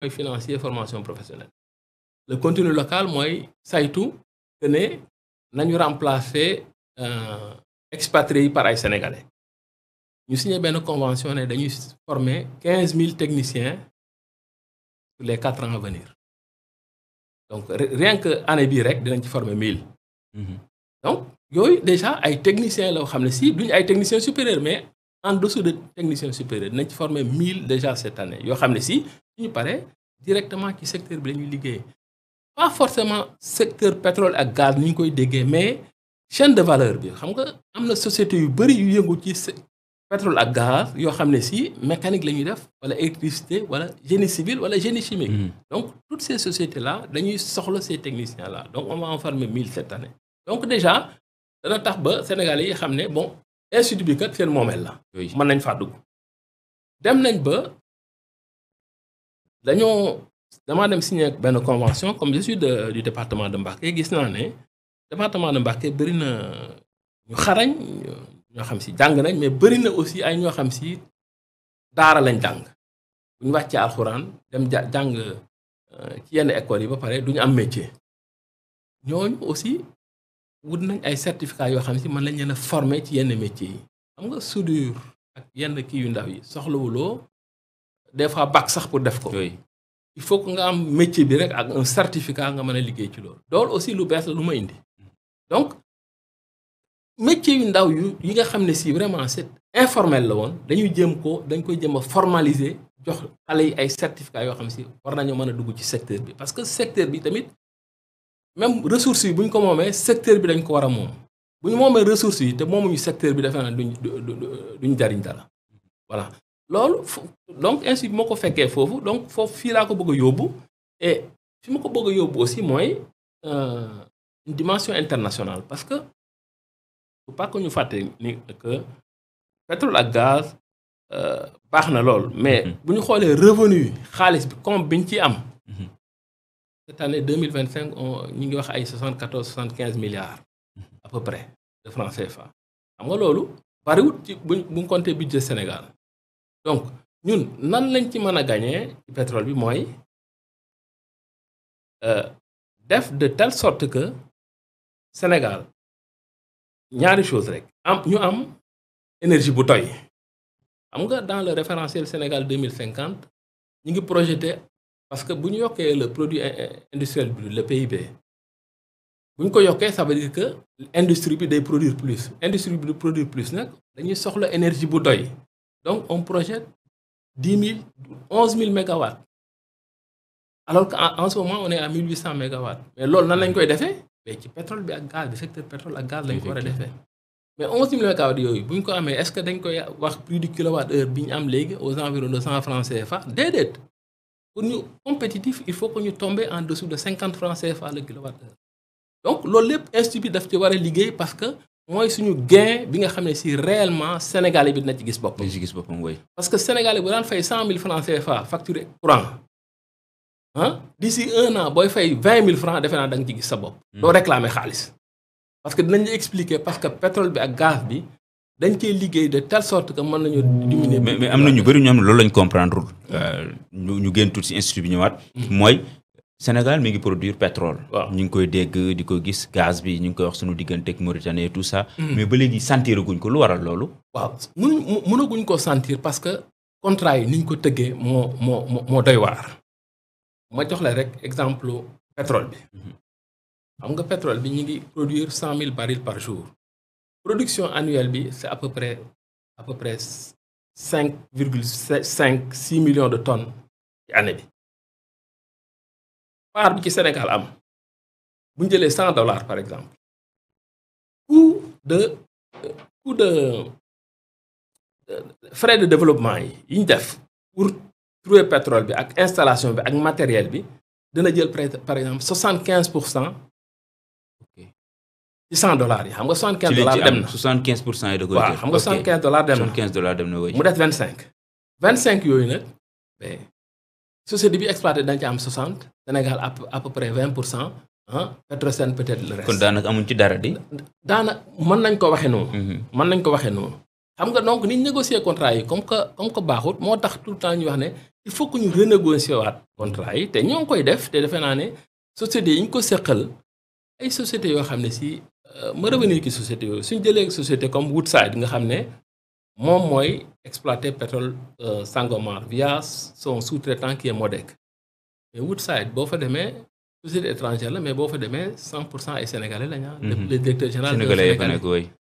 mooy financier formation professionnelle le contenu local mooy saytu que ne nañu remplacer expatriés yi par ay sénégalais ñu signé benn convention ne dañuy former 15 000 techniciens sur les 4 ans à venir donc rien que année bii rek dinañ ci former 1000. donc yooyu déjà ay techniciens la xam ne si duñu ay techniciens supérieurs mais en dessous de techniciens supérieurs dinañ ci former 1000 déjà cette année yoo xam ne si ñu paree directement ci secteur bi la ñuy liggéey pas forcément secteur pétrole ak gaz ni ñu koy déggee mais chaîne de valeur bi xam nga am na société yu bëri yu yëngu ci pétrole ak gaz yoo xam ne si mécanique la ñuy def wala électricité wala génie civil wala génie chimique. Donc toutes ces sociétés là dañuy soxla ces techniciens là donc on va en former 1000 cette année. Donc déjà dana tax ba Sénégalais yi xam ne bon institut bi kat seen moomeel la. mën nañ faa dugg. dem nañ ba damaa dem signer benn convention comme je suis du département de Mbacké gis naa ne département de Mbacké bëri na ñu xarañ ñoo xam si jàng nañ mais bëri na aussi ay ñoo xam si daara lañ jàng bu ñu wàccee alxuraan dem jàng ci yenn écoles yi ba pare du ñu am métier ñooñu aussi wut nañ ay certificats yoo xam si mën lañ leen a former ci yenn métiers yi xam nga soudure ak yenn kii yu ndaw yi soxlawuloo des fois bac sax pour def ko. Il faut que nga am métier bi rek ak un certificat nga mën a liggéey ci loolu. loolu aussi lu bees la lu ma indi donc métier yu ndaw yi nga xam ne si vraiment c'est informel la woon dañ koy jëm a formaliser jox xale yi ay certificats yoo xam si war nañoo mën a dugg ci secteur bi parce que secteur bi tamit même ressources yi bu ñu ko moomee secteur bi dañ ko war a moom bu ñu moomee ressources yi te moomuñu secteur bi defe naa duñ jariñ dara voilà. loolu donc ainsi moo ko fekkee foofu donc foofu fii laa ko bëgg a yóbbu et fi ma ko bëgg a yóbbu aussi mooy une dimension internationale parce que faut pas que ñu fàtte ni que pétrole ak gaz baax na lool mais bu ñu xoolee revenu xaalis bi comme bi ñu ci am cette année 2025 ñu ngi wax ay 74-75 milliards à peu près de francs CFA xam nga loolu bariwut ci bu ñu compter budget Sénégal. Donc ñun nan lañ ci mën a gagner ci pétrole bi mooy def de telle sorte que Sénégal ñaari chose rek ñu am énergie bu doy xam nga dans le référentiel Sénégal 2050 ñu ngi projeté parce que bu ñu yokkee le produit industriel brut le PIB bu ñu ko yokkee ça veut dire que industrie bi day produire plus industrie bi day produire plus nag dañuy soxla énergie bu doy. Donc, on projette 11 000 mégawatts. Alors qu'en ce moment, on est à 1800 mégawatts. Mais là, on a fait mais le pétrole et le gaz, le secteur pétrole et le gaz, on a fait. Mais 11 000 mégawatts, est-ce que on a avoir plus de kilowattheure aux environs de 100 francs CFA? Déedéet. Pour nous compétitifs, il faut que nous tombions en dessous de 50 francs CFA le kilowattheure. Donc, l'institut doit faire liguer parce que mooy suñu gain bi nga xam ne si réellement sénégalais bi dina ci gis boppam. Parce que sénégalais bu daan fay 100 000 francs CFA facture courant d'ici 1 an booy fay 20 000 francs defe naa da nga ci gis sa bopp. doo réclamer xaalis. parce que dinañ la expliquer parce que pétrole bi ak gaz bi dañ koy liggéey de telle sorte que mën nañu diminuer. mais am na ñu bëri ñu am loolu lañ comprendre ñu génn tuuti ci institut bi ñëwaat. mooy. Sénégal mi ngi produire pétrole. ñu ngi koy dégg di ko gis gaz bi ñu ngi koy wax suñu diggante ak Mauritanie et tout ça. mais ba léegi sentiraguñ ko lu waral loolu. waaw mënaguñ ko sentir parce que contrat yi ni ñu ko tëggee moo doy waar. ma jox la rek exemple pétrole bi. xam nga pétrole bi ñu ngi produire 100 000 barils par jour. production annuelle bi c'est à peu près 5,6 millions de tonnes ci année bi. part bi ci Sénégal am bu ñu jëlee $100 par exemple coût de frais de développement yi ñu def pour trouver pétrole bi ak installation bi ak matériel bi dana jël par exemple 75% ci $100 yi xam nga $75 dem na. 75% yi da koy jël waaw xam nga $75 dem na. $75 dem na mu des 25 yooyu nag société bi exploité dañ ci am 60 Sénégal à peu près 20% Petrosen peut-être le reste. kon daanaka amuñ ci dara di. mën nañ ko waxee noonu. mën nañ ko waxee noonu xam nga donc ni ñu négocier contrat yi comme que baaxut moo tax tout le temps ñu wax ne il faut que ñu renégocier waat contrat yi te ñoo ngi koy def te defe naa ne sociétés yi ñu ko seqal ay sociétés yoo xam ne si ma revenir ki société yooyu suñ jëlee société comme Woodside nga xam ne moom mooy exploiter pétrole Sangomar via son sous-traitant qui est Modec mais Woodside boo fa demee société étrangère la mais boo fa demee 100% ay sénégalais lañ le directeur général sénégalais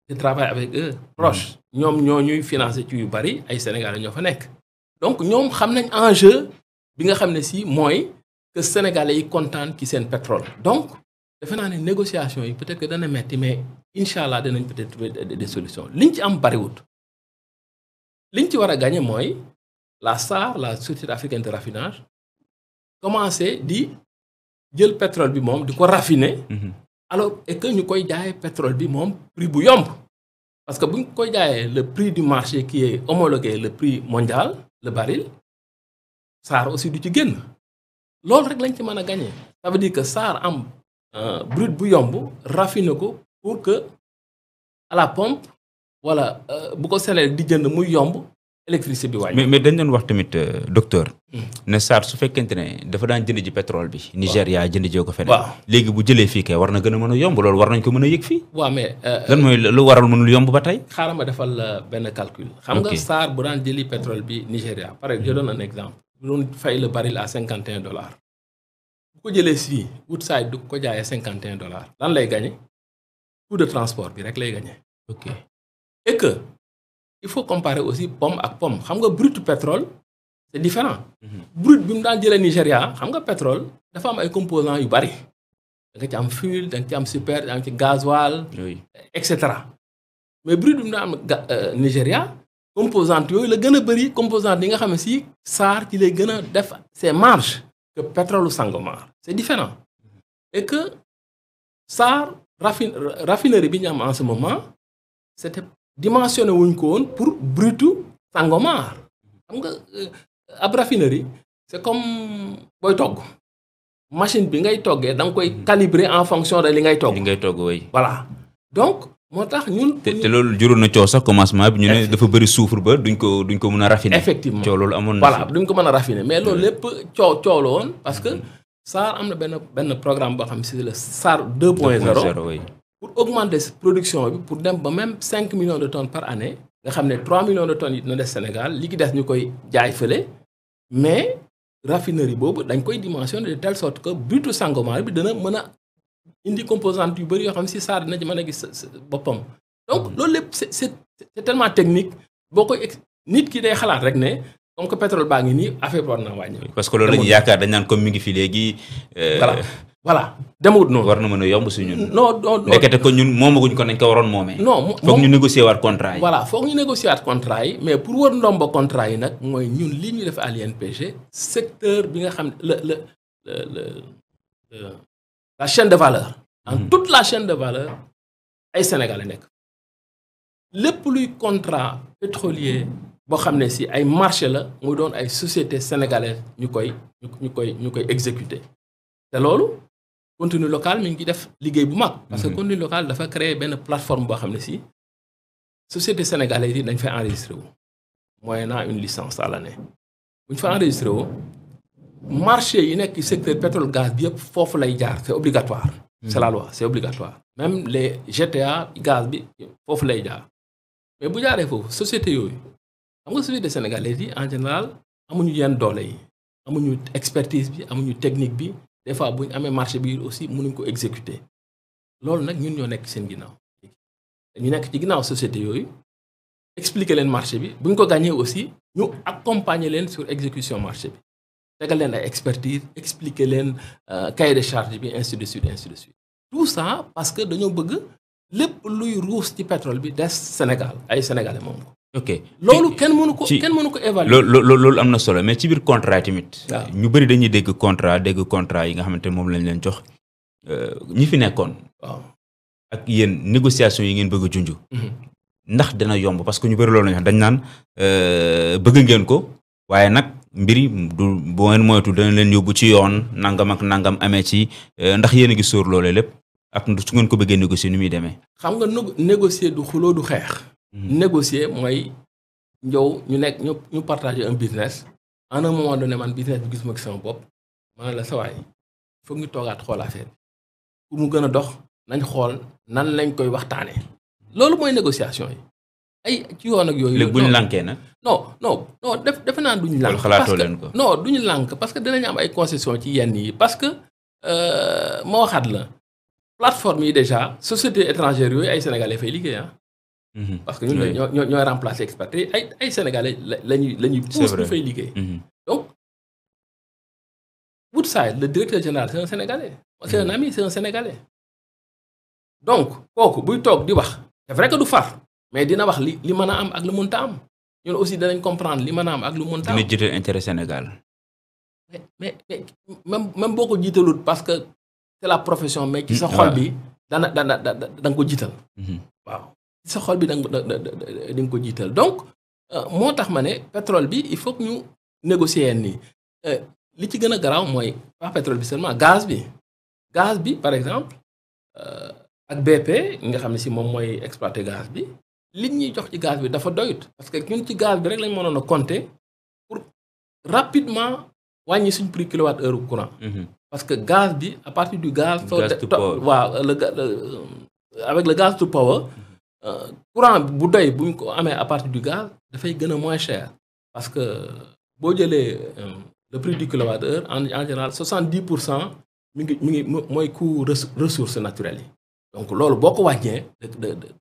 qui travaille avec eux proche ñoom ñoo ñuy financer ci yu bari ay sénégalais ñoo fa nekk donc ñoom xam nañ enjeu bi nga xam ne si mooy que sénégalais yi kontaan ci seen pétrole donc defe naa ne négociation yi peut-être que dana metti mais incha allah danañ peut-être trouver des solutions liñ ci am bariwut liñ ci war a gagner mooy la SAR la Société africaine de raffinage commencer di jël pétrole bi moom di ko raffiner alors et que ñu koy jaayee pétrole bi moom prix bu yomb parce que bu ñu koy jaayee le prix du marché qui est homologué le prix mondial le baril SAR aussi du ci génn loolu rek lañ ci mën a gagner ça veut dire que SAR am brut bu yomb raffiner ko pour que à la pompe wala bu ko selee di jënd muy yomb électricité bi wàññi. mais dañ doon wax tamit docteur. ne SAR su fekkente ne dafa daan jënd ji pétrole bi. Nigéria jënd jee ko feneen. waaw léegi bu jëlee fii kay war na gën a mën a yomb loolu war nañ ko mën a yëg fii. waaw mais. lan mooy lu waral mënul yomb ba tey. xaaral ma defal benn calcul. xam nga SAR bu daan jëli pétrole bi Nigéria par exemple je donne un exemple. bu doon fay le baril à $51. bu ko jëlee fii Woodside du ko jaayee $51. lan lay gagné coût de transport bi rek lay gagné. ok et que. il faut comparer aussi pomme ak pomme xam nga brut pétrole c'est différent brut bi mu daan jëlee Nigéria xam nga pétrole dafa am ay composants yu bari da nga ci am fuel da nga ci am super da nga ci gasoil et cetera mais brut bi mu daan am Nigéria composante yooyu la gën a bëri composante yi nga xam ne si SAR ci lay gën a def ses marges que pétrole Sangomar c'est différent et que SAR raffinerie bi ñu am en ce moment c'était dimensionné wuñ ko woon pour brutu Sangomar xam nga ab raffinerie c'est comme booy togg machine bi ngay toggee da nga koy calibrer en fonction de li ngay togg. li ngay togg oui. voilà donc moo tax ñun. te loolu juróon na coow sax commencement bi ñu ne dafa bëri soufre ba duñ ko mën a raffiner. effectivement coow loolu amoon na. voilà duñ ko mën a raffiner mais loolu lépp coow la woon parce que SAR am na benn programme boo xam ne c'est le SAR 2.0 oui. pour augmenter production bi pour dem ba même 5 millions de tonnes par année nga xam ne 3 millions de tonnes yi dina des Sénégal li ki des ñu koy jaay fële mais raffinerie boobu dañ koy dimensionner de telle sorte que brutu Sangomar bi dana mën a indi composante yu bëri yoo xam si SAR dina ci mën a gis boppam. donc loolu lépp c'est tellement technique boo koy nit ki day xalaat rek ne comme que pétrole baa ngi nii affaire bi war naa wàññi. parce que loolu la ñuy yaakaar dañ naan comme mi ngi fi léegi. voilà demewut noonu. war na mën a yomb si ñun. non ndekete ko ñun moomaguñ ko nañ ko waroon moomee. non foog ñu négocier waat contrat yi. voilà foog ñu négocier waat contrat yi mais pour wër ndomba contrat yi nag mooy ñun li ñu def à l'INPG secteur bi nga xam ne la chaîne de valeur. en toute la chaîne de valeur ay Sénégalais nekk. lépp luy contrat pétrolier boo xam ne si ay marché la muy doon ay sociétés sénégalaises ñu koy exécuter te loolu. contenu local mi ngi def liggéey bu mag. parce que contenu local dafa créer benn plateforme boo xam ne si société sénégalaise yi dañ fay enregistré wu moyennant une licence à l'année bu ñu fa enregistré wu marché yi nekk secteur pétrole gaz bi yëpp foofu lay jaar c'est obligatoire. c'est la loi c'est obligatoire. même les GTA gaz bi foofu lay jaar mais bu jaaree foofu société yooyu xam nga société sénégalaise yi en général amuñu yenn doole yi amuñu expertise bi amuñu technique bi. des fois bu ñu amee marché bi aussi mënuñ ko exécuter loolu nag ñun ñoo nekk seen ginnaaw ñu nekk ci ginnaaw société yooyu expliquer leen marché bi bu ñu ko gagné aussi ñu accompagner leen sur exécution marché bi tegal leen ay expertise expliquer leen cahier de charge bi ainsi de suite tout ça parce que dañoo bëgg lépp luy ruus ci pétrole bi des Sénégal ay sénégalais moom ko. ok loolu kenn mënu ko évaluer. loolu am na solo mais ci biir contrat tamit. waaw ñu bëri dañuy dégg contrat yi nga xamante ne moom lañ leen jox ñi fi nekkoon. waaw ak yéen négociation yi ngeen bëgg a junj. ndax dina yomb parce que ñu bëri loolu lañ wax dañ naan bëgg ngeen ko waaye nag mbiri du bu ngeen moytu dana leen yóbbu ci yoon nangam ak nangam amee ci ndax yéen a ngi sóor loolee lépp ak su ngeen ko bëggee négocier ni muy demee. xam nga négocier du xuloo du xeex. négocier mooy njow ñu nekk ñu partager un business à un moment donné man business bi gisuma ci sama bopp ma ne la sawaay foog ñu toogaat xool affaire bi pour mu gën a dox nañ xool nan lañ koy waxtaanee loolu mooy négociation yi ay ci yoon ak yooyu. léegi bu ñu lànkee nag. non defe naa duñu lànk. xalaatoo leen ko non duñu lànk parce que dinañ am ay concessions ci yenn yi parce que ma waxaat la plateforme yi déjà société étrangère yooyu ay sénégalais fay liggéey parce que ñun ñooy remplacer expat ay sénégalais lañuy pousse ñu fay liggéey. donc Woodside le directeur général c'est un sénégalais. c'est un ami c'est un sénégalais. donc kooku buy toog di wax c'est vrai que du far. mais dina wax li mën a am ak lu mënta am ñun aussi danañ comprendre li mën a am ak lu mënta am. dina jiital intérêt Sénégal. mais même boo ko jiitalut parce que c'est la profession mais ci sa xol bi da nga ko jiital. waaw ci sa xol bi di nga ko jiital donc moo tax ma ne pétrole bi il faut que ñu négocier yenn nii li ci gën a garaaw mooy pas pétrole bi seulement gaz bi par exemple ak BP nga xam ne si moom mooy exploiter gaz bi. li ñuy jox ci gaz bi dafa doyut parce que ñun ci gaz bi rek lañ mënoon a compter pour rapidement wàññi suñ prix kilowatt heure courant. parce que gaz bi à partir du gaz. waaw avec le gaz to power courant bu doy bu ñu ko amee à partir du gaz dafay gën a moins cher. parce que boo jëlee le prix du kilowatt heure en général 70% mi ngi mooy coût ressources naturelles yi. donc loolu boo ko wàññee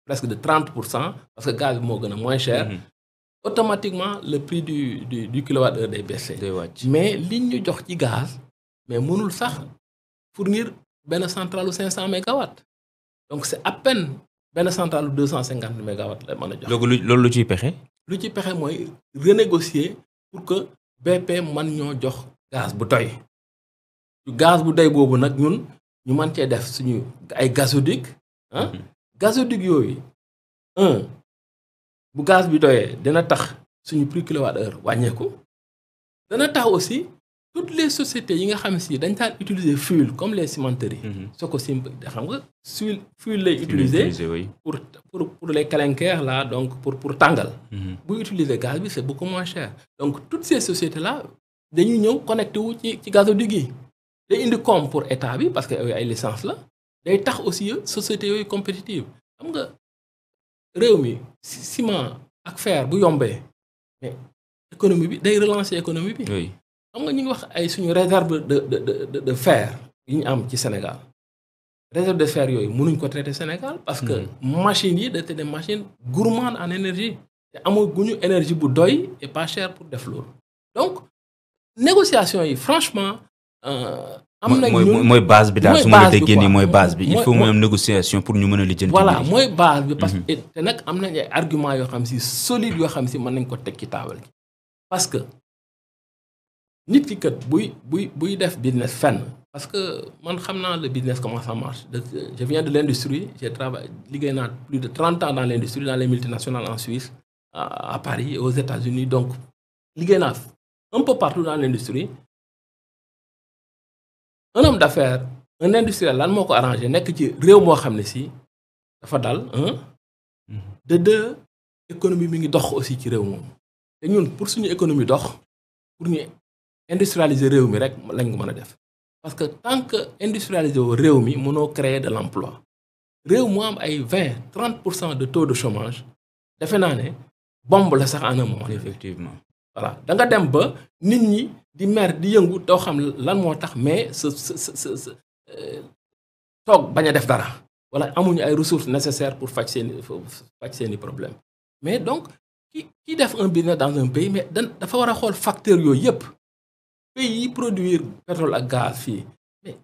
presque de 30% parce que gaz bi moo gën a moins cher. automatiquement le prix du kilowatt heure day baissé. mais liñ ñu jox ci gaz mais mënul sax fournir benn centrale 500 mégawatts donc c'est à peine benn centrale 250 mégawatts la mën a jox. loolu lu ciy pexe. lu ci pexe mooy renégocier pour que BP mën ñoo jox gaz bu doy. gaz bu doy boobu nag ñun. ñu mën cee def suñu ay gazoduc gazoduc yooyu bu gaz bi doyee dina tax suñu prix kilowatt heure wàññeeku dana tax aussi toutes les sociétés yi nga xam si dañ daan utiliser fuel comme les cimenteries. Sococim xam nga fuel lay utiliser pour les clinquers là donc pour tàngal. bu utiliser gaz bi c'est beaucoup moins cher donc toutes ces sociétés là dañuy ñëw connecté wu ci gazoduc yi. day indi koom pour état bi parce que ay licence la day tax aussi société yooyu compétitive xam nga réew mi ciment ak fer bu yombee mais économie bi day relancer économie bi. xam nga ñu ngi wax ay suñu réserve de fer yi ñu am ci Sénégal réserve de fer yooyu mënuñ ko traiter Sénégal parce que machines yi dañu des machines gourmandes en énergie te amaguñu énergie bu doy et pas cher pour def loolu donc négociation yi franchement. am na mooy base bi daal su ma la déggee nii mooy base bi il faut mu am négociation pour ñu mën a lijjanti. voilà mooy base bi parce que te nag am nañ ay arguments yoo xam si solide yoo xam si mën nañ ko teg ci taabal gi parce que nit ki kat buy def business fenn parce que man xam naa le business comment ça marche je viens de l'industrie j'ai travaillé liggéey naa plus de 30 ans dans l'industrie dans les multinationales en Suisse à Paris et aux États-Unis donc liggéey naa un peu partout dans l'industrie. Un homme d'affaires un industriel lan moo ko arrangé nekk ci réew moo xam ne si dafa dal de deux économie mi ngi dox aussi ci réew moom te ñun pour suñu économie dox pour ñu industrialiser réew mi rek lañ ko mën a def parce que tant que industrialiser woo réew mi mënoo créer de l'emploi réew mu am ay 20-30% de taux de chômage defe naa ne bombe la sax en un moment. effectivement voilà da nga dem ba nit ñi di mer di yëngu doo xam lan moo tax mais toog bañ a def dara wala amuñu ay ressources nécessaires pour faj seeni problème mais donc ki def un business dans un pays mais dafa war a xool facteurs yooyu yëpp pays yi produire pétrole ak gaz fii mais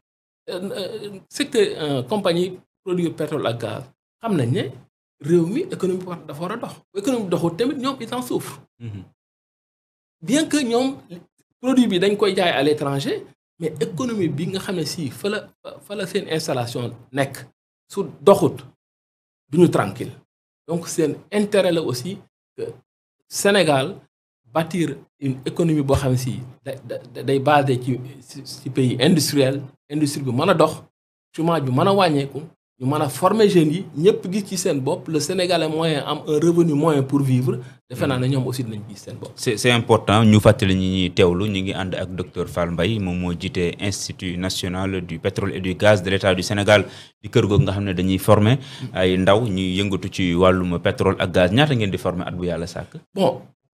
secteur compagnie produire pétrole ak gaz xam nañ ne réew mi économie dafa war a dox économie doxul tamit ñoom ils en souffrent. bien que ñoom produit bi dañ koy jaay à l'étranger mais économie bi nga xam ne si fa la seen installation nekk su doxut duñu tranquille donc seen intérêt la aussi que Sénégal bâtir une économie boo xam ne si day basé ci pays industriel industrie bi mën a dox chômage bi mën a wàññeeku ñu mën a former jeunes yi ñëpp gis ci seen bopp le Sénégalais moyen am un revenu moyen pour vivre defe naa ne ñoom aussi dinañ gis seen bopp. c'est important ñu fàttali ñi ñuy teewlu ñu ngi ànd ak docteur Fall Mbaye moom moo jiite Institut national du pétrole et du gaz de l'État du Sénégal di kër googu nga xam ne dañuy former ay ndaw ñuy yëngatu ci wàllum pétrole ak gaz ñaata ngeen di former at bu yàlla sàkk. bon